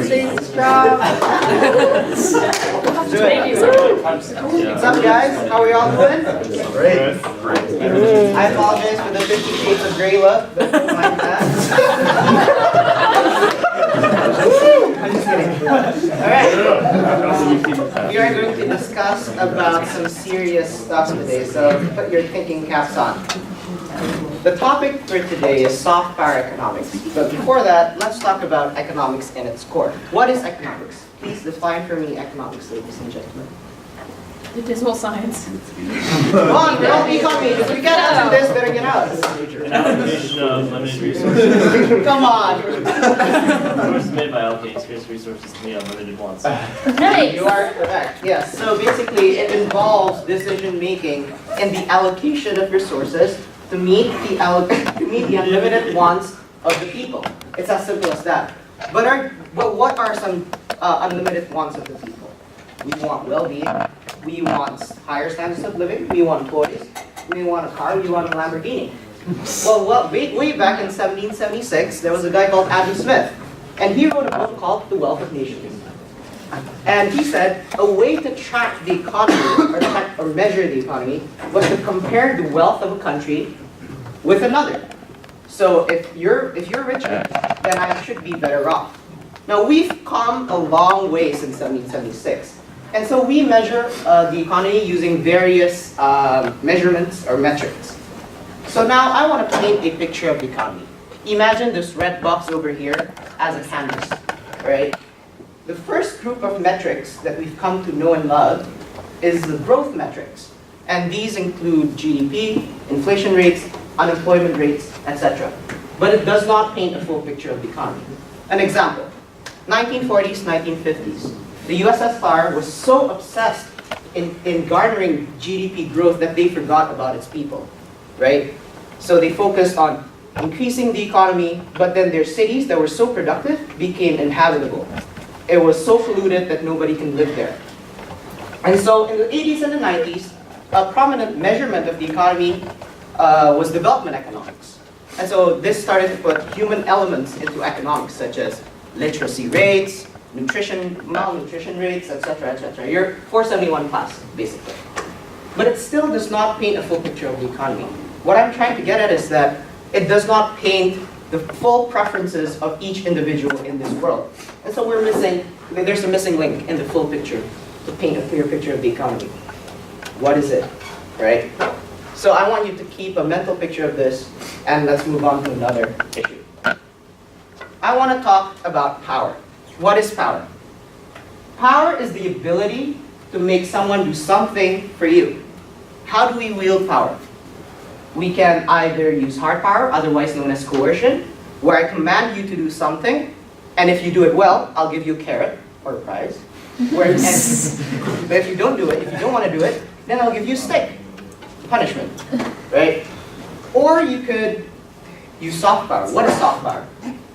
Thanks, job. What's up, guys? How are y'all doing? Great. I apologize for the 50 Shades of Grey look, but don't mind that. I'm just kidding. Alright. We are going to discuss about some serious stuff today, so put your thinking caps on. The topic for today is soft power economics. But before that, let's talk about economics in its core. What is economics? Please define for me economics, ladies and gentlemen. The dismal science. Come on, girl, economy. If we can't answer this, better get out. An allocation of limited resources. Come on. Resources made by allocating scarce resources to meet unlimited wants. Nice. You are correct. Yes. So basically, it involves decision making in the allocation of resources to meet the unlimited wants of the people. It's as simple as that. But what are some unlimited wants of the people? We want well-being. We want higher standards of living. We want toys. We want a car. We want a Lamborghini. Well, way back in 1776, there was a guy called Adam Smith, and he wrote a book called The Wealth of Nations. And he said a way to track the economy or measure the economy was to compare the wealth of a country with another. So if you're richer, then I should be better off. Now we've come a long way since 1776. And so we measure the economy using various measurements or metrics. So now I want to paint a picture of the economy. Imagine this red box over here as a canvas, right? The first group of metrics that we've come to know and love is the growth metrics. And these include GDP, inflation rates, unemployment rates, etc. But it does not paint a full picture of the economy. An example, 1940s, 1950s. The USSR was so obsessed in garnering GDP growth that they forgot about its people, right? So they focused on increasing the economy, but then their cities that were so productive became inhabitable. It was so polluted that nobody can live there. And so in the 80s and the 90s, a prominent measurement of the economy was development economics. And so this started to put human elements into economics, such as literacy rates, malnutrition rates, etc., etc. Your 471 class, basically. But it still does not paint a full picture of the economy. What I'm trying to get at is that it does not paint the full preferences of each individual in this world. And so there's a missing link in the full picture to paint a clear picture of the economy. What is it, right? So I want you to keep a mental picture of this, and let's move on to another issue. I want to talk about power. What is power? Power is the ability to make someone do something for you. How do we wield power? We can either use hard power, otherwise known as coercion, where I command you to do something, and if you do it well, I'll give you a carrot or a prize. But if you don't do it, if you don't want to do it, then I'll give you a stick, punishment, right? Or you could use soft power. What is soft power?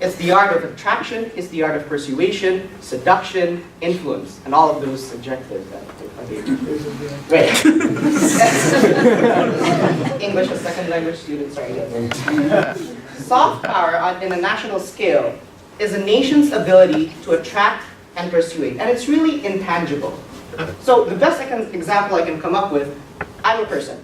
It's the art of attraction, it's the art of persuasion, seduction, influence, and all of those adjectives that I gave you. Right. English as second language students, sorry. Soft power in a national scale is a nation's ability to attract and persuade, and it's really intangible. So the best example I can come up with, I'm a person,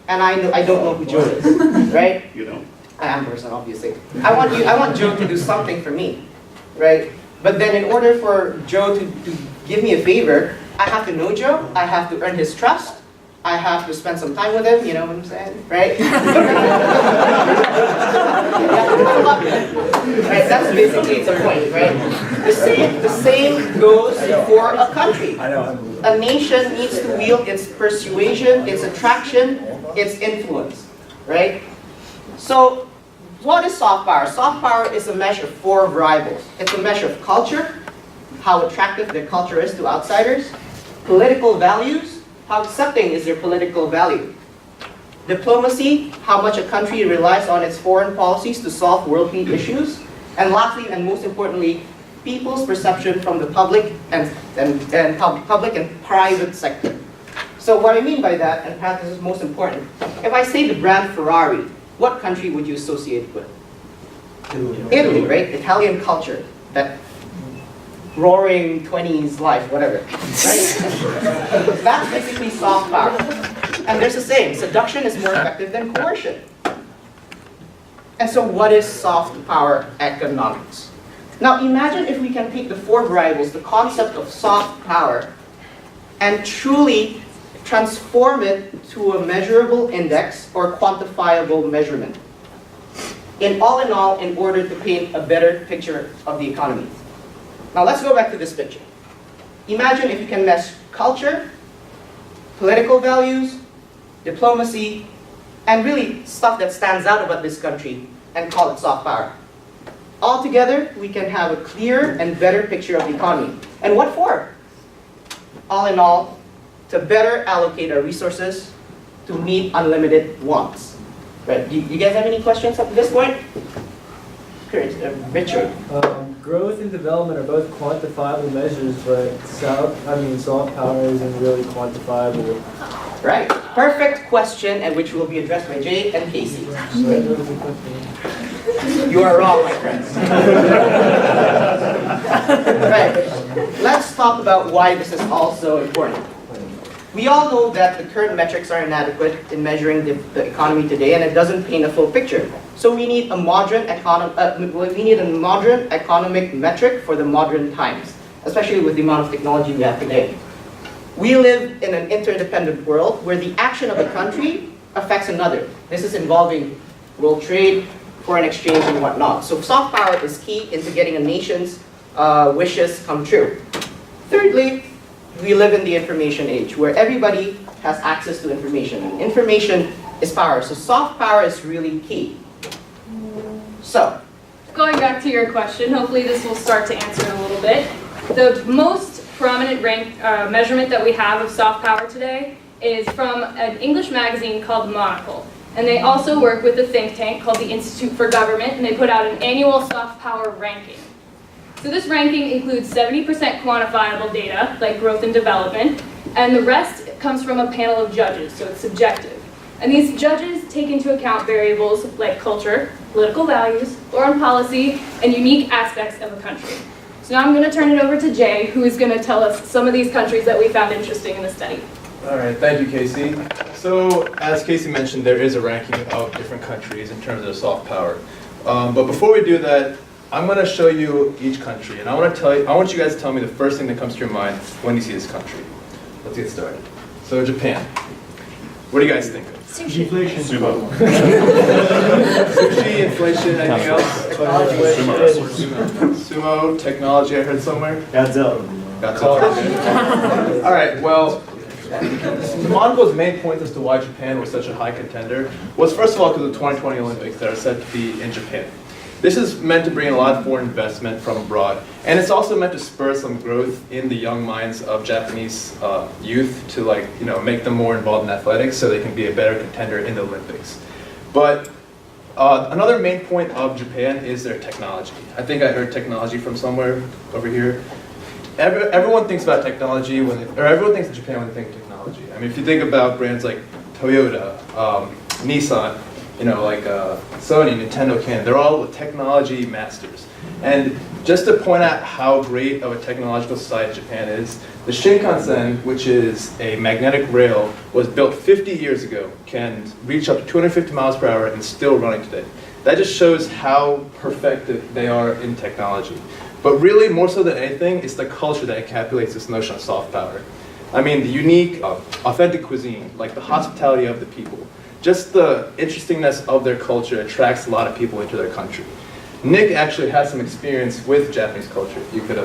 and I don't know who Joe is, right? You don't. I am a person, obviously. I want Joe to do something for me, right? But then in order for Joe to give me a favor, I have to know Joe, I have to earn his trust, I have to spend some time with him, you know what I'm saying, right? Right, that's basically the point, right? The same goes for a country. A nation needs to wield its persuasion, its attraction, its influence, right? So, what is soft power? Soft power is a measure of four variables. It's a measure of culture, how attractive their culture is to outsiders, political values, how accepting is their political value, diplomacy, how much a country relies on its foreign policies to solve worldly issues, and lastly, and most importantly, people's perception from the public and private sector. So what I mean by that, and perhaps this is most important, if I say the brand Ferrari, what country would you associate it with? Italy, right? Italian culture. That roaring 20s life, whatever. Right? That's basically soft power. And there's a saying, seduction is more effective than coercion. And so what is soft power economics? Now imagine if we can take the 4 variables, the concept of soft power, and truly transform it to a measurable index or quantifiable measurement. In all, in order to paint a better picture of the economy. Now let's go back to this picture. Imagine if you can mesh culture, political values, diplomacy, and really stuff that stands out about this country and call it soft power. Altogether, we can have a clearer and better picture of the economy. And what for? All in all, to better allocate our resources to meet unlimited wants. Right? You guys have any questions up to this point? Richard. Growth and development are both quantifiable measures, but soft power isn't really quantifiable. Right. Perfect question, and which will be addressed by Jay and Casey. You are wrong, my friends. Right. Let's talk about why this is all so important. We all know that the current metrics are inadequate in measuring the economy today, and it doesn't paint a full picture. So we need a modern economic metric for the modern times, especially with the amount of technology we have today. We live in an interdependent world where the action of a country affects another. This is involving world trade, foreign exchange, and whatnot. So soft power is key into getting a nation's wishes come true. Thirdly, we live in the information age where everybody has access to information. And information is power. So soft power is really key. So, Going back to your question, hopefully this will start to answer it a little bit. The most prominent measurement that we have of soft power today is from an English magazine called Monocle. And they also work with a think tank called the Institute for Government, and they put out an annual soft power ranking. So this ranking includes 70% quantifiable data, like growth and development, and the rest comes from a panel of judges, so it's subjective. And these judges take into account variables like culture, political values, foreign policy, and unique aspects of a country. So now I'm going to turn it over to Jay, who is going to tell us some of these countries that we found interesting in the study. All right, thank you, Casey. So, as Casey mentioned, there is a ranking of different countries in terms of soft power. But before we do that, I'm going to show you each country, and I want you guys to tell me the first thing that comes to your mind when you see this country. Let's get started. So, Japan. What do you guys think of? Sushi. Inflation. Sumo. Sushi, inflation, anything else? Sumo, technology, I heard somewhere. Godzilla. All right, well, Monocle's main point as to why Japan was such a high contender was, first of all, because of the 2020 Olympics that are set to be in Japan. This is meant to bring in a lot of foreign investment from abroad, and it's also meant to spur some growth in the young minds of Japanese youth to, make them more involved in athletics so they can be a better contender in the Olympics. But another main point of Japan is their technology. I think I heard technology from somewhere over here. Everyone thinks about technology everyone thinks of Japan when they think of technology. I mean, if you think about brands like Toyota, Nissan, Sony, Nintendo, Canon, they're all technology masters. And just to point out how great of a technological society Japan is, the Shinkansen, which is a magnetic rail, was built 50 years ago, can reach up to 250 miles per hour and still running today. That just shows how perfected they are in technology. But really, more so than anything, it's the culture that encapsulates this notion of soft power. I mean, the unique, authentic cuisine, like the hospitality of the people. Just the interestingness of their culture attracts a lot of people into their country. Nick actually has some experience with Japanese culture. If you could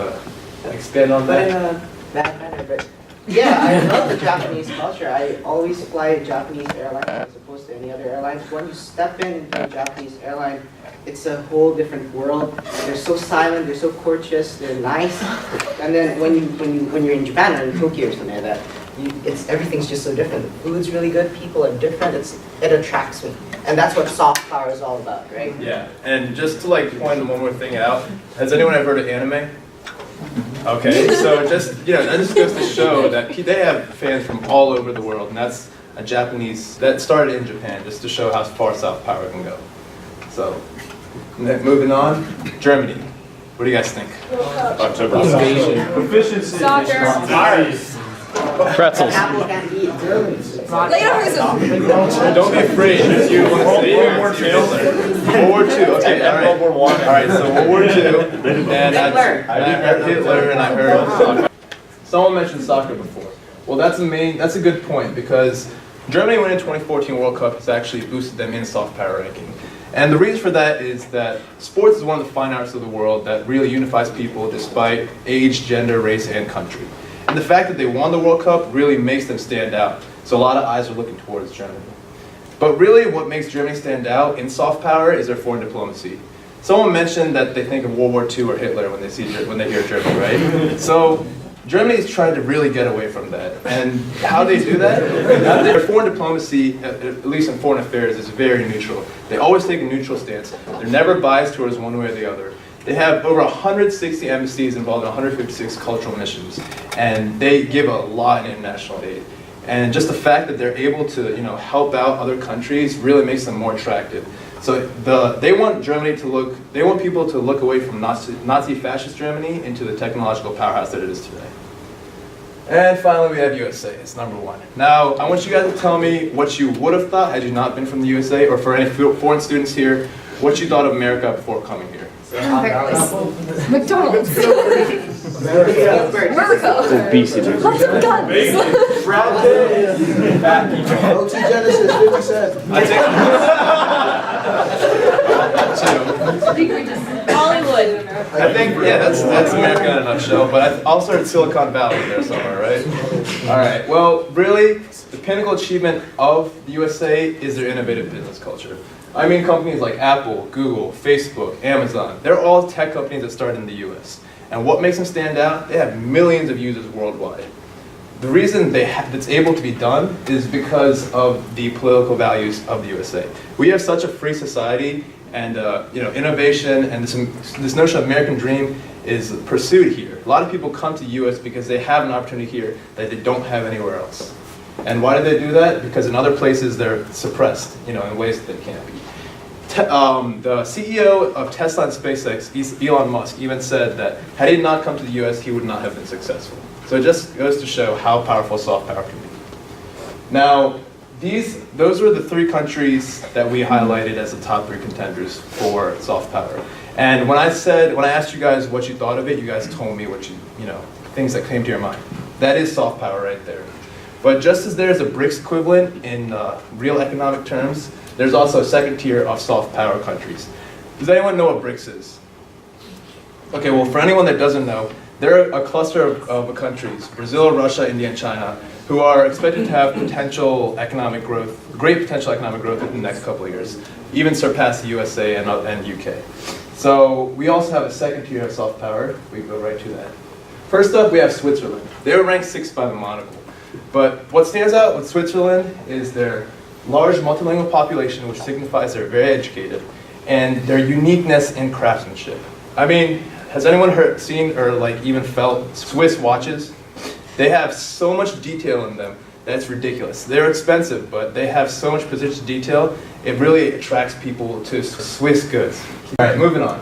expand on but that. in a bad manner, but yeah, I love the Japanese culture. I always fly a Japanese airline as opposed to any other airlines. When you step into a Japanese airline, it's a whole different world. They're so silent, they're so courteous, they're nice. And then when you're in Japan or in Tokyo or something like that, everything's just so different. The food's really good, people are different, it attracts me. And that's what soft power is all about, right? Yeah, and just to point one more thing out, has anyone ever heard of anime? Okay, so that just goes to show that they have fans from all over the world, and that's that started in Japan, just to show how far soft power can go. So, moving on, Germany. What do you guys think? Efficiency. Soccer. Pretzels. Apple can't eat. Don't be afraid. If you want to say World War it, II. World War II. Okay, all right. World War I. All right, so World War II. And I heard Hitler and I heard soccer. Someone mentioned soccer before. Well, that's a good point because Germany winning 2014 World Cup has actually boosted them in soft power ranking. And the reason for that is that sports is one of the fine arts of the world that really unifies people despite age, gender, race, and country. And the fact that they won the World Cup really makes them stand out. So a lot of eyes are looking towards Germany. But really what makes Germany stand out in soft power is their foreign diplomacy. Someone mentioned that they think of World War II or Hitler when they hear Germany, right? So Germany is trying to really get away from that. And how they do that? Their foreign diplomacy, at least in foreign affairs, is very neutral. They always take a neutral stance. They're never biased towards one way or the other. They have over 160 embassies involved in 156 cultural missions, and they give a lot in international aid. And just the fact that they're able to, help out other countries really makes them more attractive. So they want people to look away from Nazi fascist Germany into the technological powerhouse that it is today. And finally, we have USA. It's number one. Now, I want you guys to tell me what you would have thought had you not been from the USA, or for any foreign students here, what you thought of America before coming here. McDonald's. America. Obesity. Lots of guns. OT Genesis, 50 cents. I think we just Hollywood. I think, that's America in a nutshell, but I also heard Silicon Valley there somewhere, right? All right, well, really, the pinnacle achievement of the USA is their innovative business culture. I mean companies like Apple, Google, Facebook, Amazon, they're all tech companies that started in the US. And what makes them stand out? They have millions of users worldwide. The reason that's able to be done is because of the political values of the USA. We have such a free society, and innovation and this notion of American dream is pursued here. A lot of people come to the US because they have an opportunity here that they don't have anywhere else. And why do they do that? Because in other places they're suppressed, in ways that they can't be. The CEO of Tesla and SpaceX, Elon Musk, even said that had he not come to the US, he would not have been successful. So it just goes to show how powerful soft power can be. Now, those were the three countries that we highlighted as the top three contenders for soft power. And when I asked you guys what you thought of it, you guys told me things that came to your mind. That is soft power right there. But just as there's a BRICS equivalent in real economic terms, there's also a second tier of soft power countries. Does anyone know what BRICS is? Okay, well, for anyone that doesn't know, they're a cluster of countries, Brazil, Russia, India, and China, who are expected to have great potential economic growth in the next couple of years, even surpass the USA and UK. So we also have a second tier of soft power. We can go right to that. First up, we have Switzerland. They were ranked 6th by the Monocle. But what stands out with Switzerland is their large multilingual population, which signifies they're very educated, and their uniqueness in craftsmanship. I mean, has anyone seen or even felt Swiss watches? They have so much detail in them that's ridiculous. They're expensive, but they have so much precision detail, it really attracts people to Swiss goods. All right, moving on.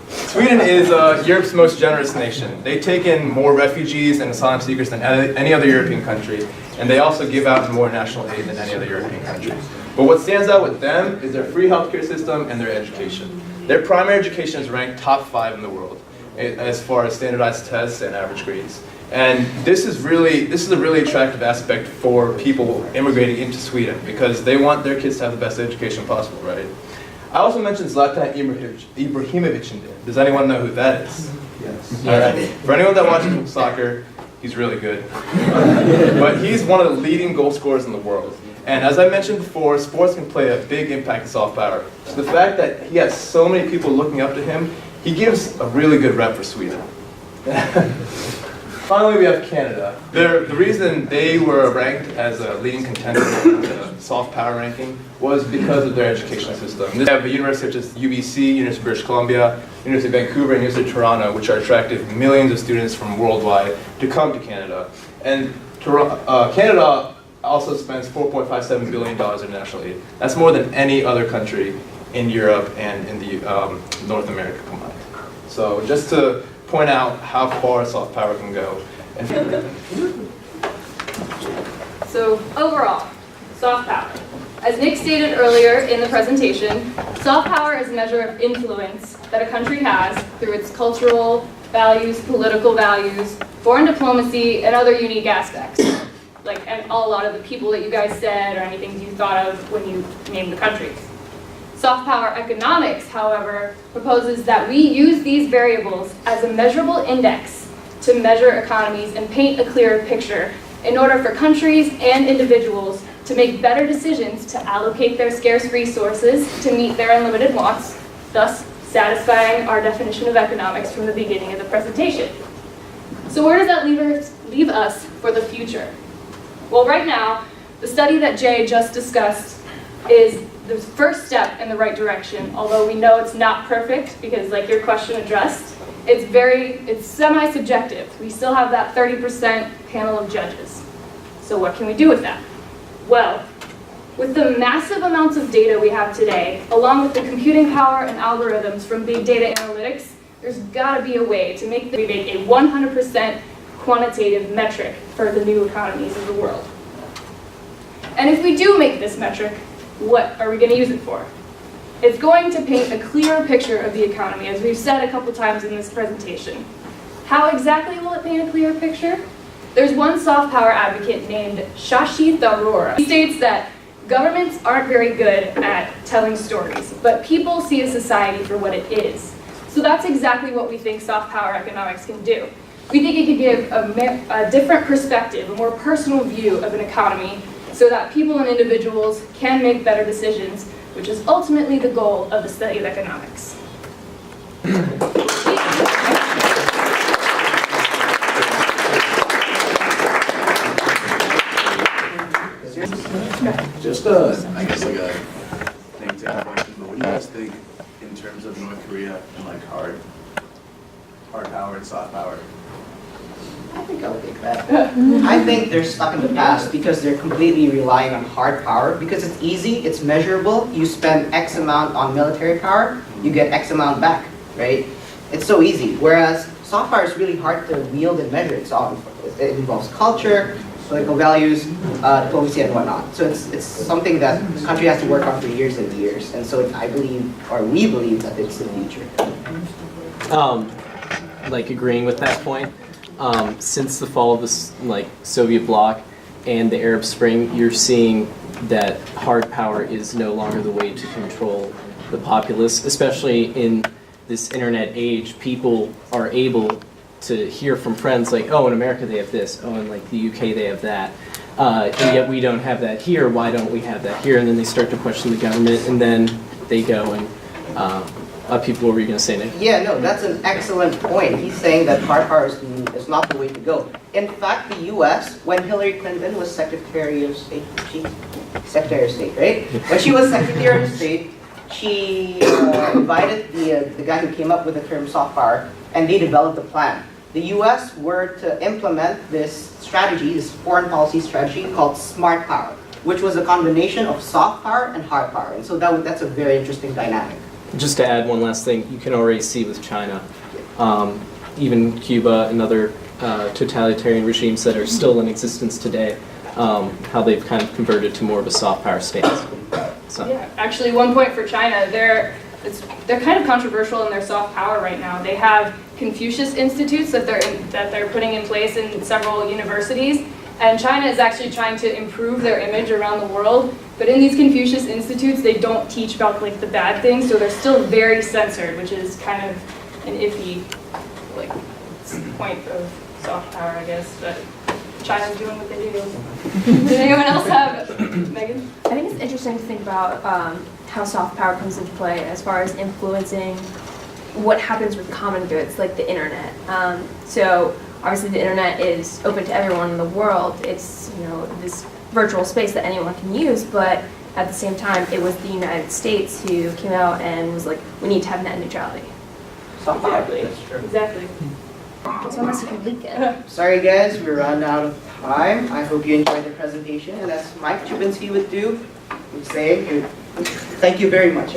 Sweden is Europe's most generous nation. They take in more refugees and asylum seekers than any other European country, and they also give out more national aid than any other European country. But what stands out with them is their free healthcare system and their education. Their primary education is ranked top 5 in the world as far as standardized tests and average grades. And this is a really attractive aspect for people immigrating into Sweden because they want their kids to have the best education possible, right? I also mentioned Zlatan Ibrahimovic in there. Does anyone know who that is? Yes. All right. For anyone that watches soccer, he's really good. But he's one of the leading goal scorers in the world. And as I mentioned before, sports can play a big impact in soft power. So the fact that he has so many people looking up to him, he gives a really good rep for Sweden. Finally, we have Canada. The reason they were ranked as a leading contender in the soft power ranking was because of their education system. They have universities such as UBC, University of British Columbia, University of Vancouver, and University of Toronto, which are attracting millions of students from worldwide to come to Canada. And Canada also spends $4.57 billion in national aid. That's more than any other country in Europe and in North America combined. So just to point out how far soft power can go. So overall, soft power. As Nick stated earlier in the presentation, soft power is a measure of influence that a country has through its cultural values, political values, foreign diplomacy, and other unique aspects. And a lot of the people that you guys said or anything you thought of when you named the countries. Soft power economics, however, proposes that we use these variables as a measurable index to measure economies and paint a clearer picture in order for countries and individuals to make better decisions to allocate their scarce resources to meet their unlimited wants, thus satisfying our definition of economics from the beginning of the presentation. So where does that leave us for the future? Well, right now, the study that Jay just discussed is the first step in the right direction, although we know it's not perfect because, like your question addressed, it's semi-subjective. We still have that 30% panel of judges. So what can we do with that? Well, with the massive amounts of data we have today, along with the computing power and algorithms from big data analytics, there's got to be a way to make a 100% quantitative metric for the new economies of the world. And if we do make this metric, what are we going to use it for? It's going to paint a clearer picture of the economy, as we've said a couple times in this presentation. How exactly will it paint a clearer picture? There's one soft power advocate named Shashi Tharoor. He states that governments aren't very good at telling stories, but people see a society for what it is. So that's exactly what we think soft power economics can do. We think it could give a different perspective, a more personal view of an economy, so that people and individuals can make better decisions, which is ultimately the goal of the study of economics. Just I guess like a thing to question, but what do you guys think in terms of North Korea and like hard power and soft power? I think I'll take that. I think they're stuck in the past because they're completely relying on hard power because it's easy, it's measurable. You spend X amount on military power, you get X amount back, right? It's so easy. Whereas soft power is really hard to wield and measure. It involves culture, political values, diplomacy, and whatnot. So it's something that the country has to work on for years and years. And so I believe, or we believe, that it's the future. Like agreeing with that point. Since the fall of the Soviet bloc and the Arab Spring, you're seeing that hard power is no longer the way to control the populace, especially in this internet age. People are able to hear from friends like, oh, in America they have this, oh, in like the UK they have that, and yet we don't have that here. Why don't we have that here? And then they start to question the government, and then they go and people, what were you going to say, Nick? Yeah, no, that's an excellent point. He's saying that hard power is not the way to go. In fact, the U.S., when Hillary Clinton was Secretary of State, right? When she was Secretary of State, she invited the guy who came up with the term soft power, and they developed a plan. The U.S. were to implement this strategy, this foreign policy strategy called smart power, which was a combination of soft power and hard power. And so that's a very interesting dynamic. Just to add one last thing, you can already see with China, even Cuba and other totalitarian regimes that are still in existence today, how they've kind of converted to more of a soft power stance. So. Yeah, actually, one point for China, they're kind of controversial in their soft power right now. They have Confucius institutes that they're putting in place in several universities, and China is actually trying to improve their image around the world. But in these Confucius institutes, they don't teach about the bad things, so they're still very censored, which is kind of an iffy point of soft power, I guess. But China's doing what they do. Did anyone else have Megan? I think it's interesting to think about how soft power comes into play as far as influencing what happens with common goods, like the internet. So obviously the internet is open to everyone in the world. It's this virtual space that anyone can use, but at the same time, it was the United States who came out and was like, we need to have net neutrality. Soft power. Exactly. That's true. Exactly. So unless you can leak it. Sorry guys, we're running out of time. I hope you enjoyed the presentation, and as Mike Chubinsky would say, thank you very much.